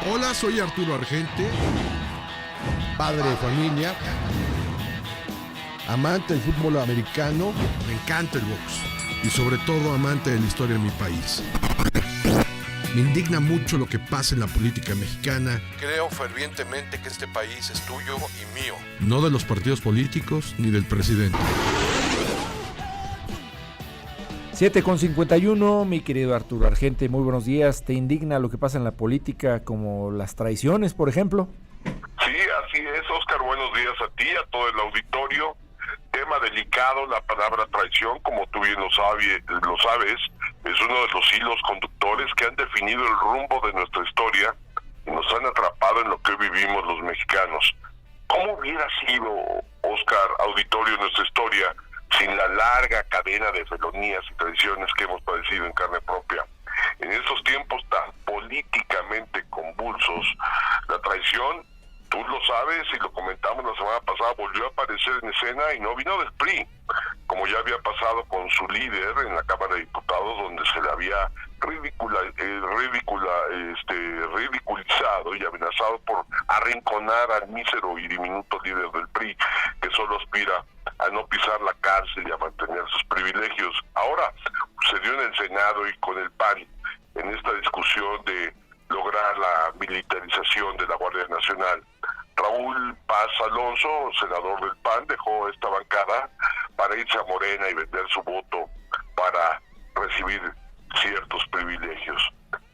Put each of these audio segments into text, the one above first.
Hola, soy Arturo Argente, padre de familia, amante del fútbol americano, me encanta el box y sobre todo amante de la historia de mi país. Me indigna mucho lo que pasa en la política mexicana. Creo fervientemente que este país es tuyo y mío, no de los partidos políticos ni del presidente. 7:51, mi querido Arturo Argente, muy buenos días. ¿Te indigna lo que pasa en la política, como las traiciones, por ejemplo? Sí, así es, Oscar, buenos días a ti, a todo el auditorio. Tema delicado, la palabra traición, como tú bien lo sabes, es uno de los hilos conductores que han definido el rumbo de nuestra historia y nos han atrapado en lo que hoy vivimos los mexicanos. ¿Cómo hubiera sido, Oscar, auditorio, nuestra historia sin la larga cadena de felonías y traiciones que hemos padecido en carne propia? En estos tiempos tan políticamente convulsos, la traición, tú lo sabes y lo comentamos la semana pasada, volvió a aparecer en escena y no vino del PRI, como ya había pasado con su líder en la Cámara de Diputados, donde se le había ridiculizado y amenazado por arrinconar al mísero y diminuto líder del PRI, que solo aspira a no pisar la cárcel y a mantener sus privilegios. Ahora se dio en el Senado y con el PAN en esta discusión de lograr la militarización de la Guardia Nacional. Raúl Paz Alonso, senador del PAN, dejó esta bancada para irse a Morena y vender su voto para recibir ciertos privilegios.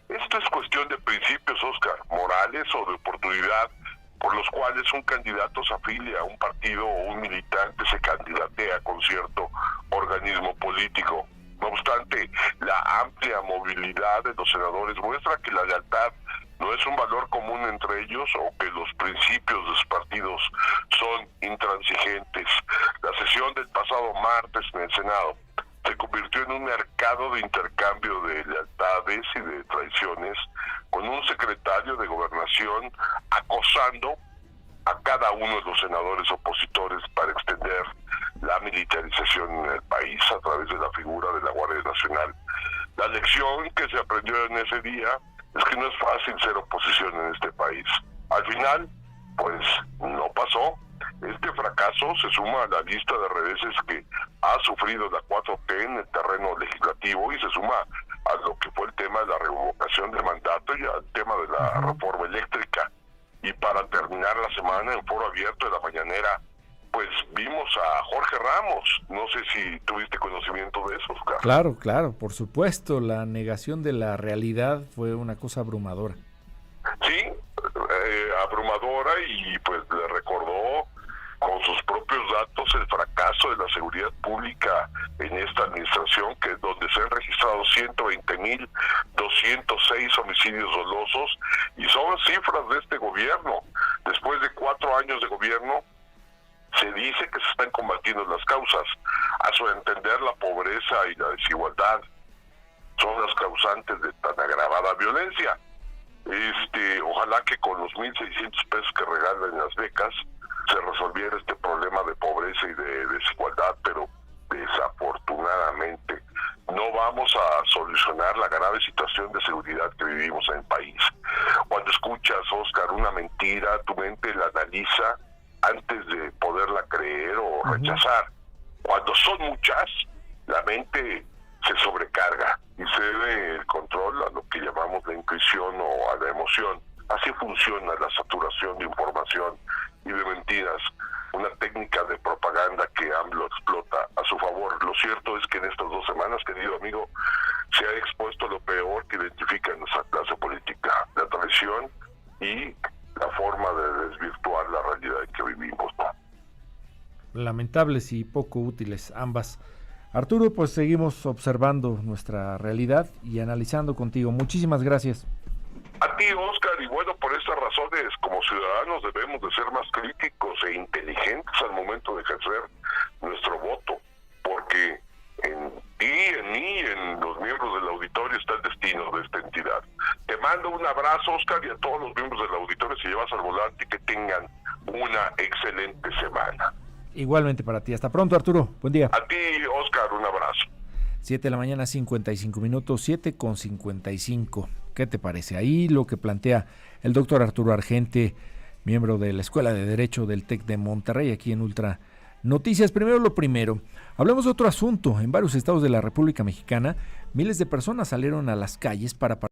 Esto es cuestión de principios, Oscar, morales o de oportunidad, por los cuales un candidato se afilia a un partido o un militante se candidatea con cierto organismo político. No obstante, la amplia movilidad de los senadores muestra que la lealtad no es un valor común entre ellos o que los principios de los partidos son intransigentes. La sesión del pasado martes en el Senado se convirtió en un mercado de intercambio de lealtades y de traiciones, con un secretario de Gobernación acosando a cada uno de los senadores opositores para extender la militarización en el país a través de la figura de la Guardia Nacional. La lección que se aprendió en ese día es que no es fácil ser oposición en este país. Al final, pues no pasó. Este fracaso se suma a la lista de reveses que ha sufrido la 4T en el terreno legislativo y se suma a lo que fue el tema de la revocación de mandato y al tema de la reforma eléctrica. Y para terminar la semana en foro abierto de la mañanera, pues vimos a Jorge Ramos. No sé si tuviste conocimiento de eso, Oscar. Claro, por supuesto, la negación de la realidad fue una cosa abrumadora. Sí, abrumadora, y pues le recordó con sus propios datos el fracaso de la seguridad pública en esta administración, que es donde se han registrado 120,206 homicidios dolosos, y son cifras de este gobierno. Después de 4 años de gobierno, se dice que se están combatiendo las causas. A su entender, la pobreza y la desigualdad son las causantes de tan agravada violencia. Ojalá que con los 1,600 pesos que regalan las becas se resolviera este problema de pobreza y de desigualdad, pero desafortunadamente no vamos a solucionar la grave situación de seguridad que vivimos en el país. Cuando escuchas, Oscar, una mentira, tu mente la analiza antes de poderla creer o rechazar. Cuando son muchas, la mente se sobrecarga y cede el control a lo que llamamos la intuición o a la emoción. Así funciona la saturación de información y de mentiras, una técnica de propaganda que AMLO explota a su favor. Lo cierto es que en estas 2 semanas, querido amigo, se ha expuesto lo peor que identifica en nuestra clase política: la traición y la forma de desvirtuar la realidad en que vivimos, ¿no? Lamentables y poco útiles ambas. Arturo, pues seguimos observando nuestra realidad y analizando contigo. Muchísimas gracias. A ti, Oscar, y bueno, por estas razones, como ciudadanos debemos de ser más críticos e inteligentes al momento de ejercer nuestro voto, porque en ti, en mí, en los miembros del auditorio está el destino de esta entidad. Te mando un abrazo, Oscar, y a todos los miembros del auditorio, si llevas al volante, que tengan una excelente semana. Igualmente para ti. Hasta pronto, Arturo. Buen día. A ti, Oscar, un abrazo. 7:55 a.m, 7:55. ¿Qué te parece? Ahí lo que plantea el doctor Arturo Argente, miembro de la Escuela de Derecho del TEC de Monterrey, aquí en Ultra Noticias. Primero lo primero, hablemos de otro asunto. En varios estados de la República Mexicana, miles de personas salieron a las calles para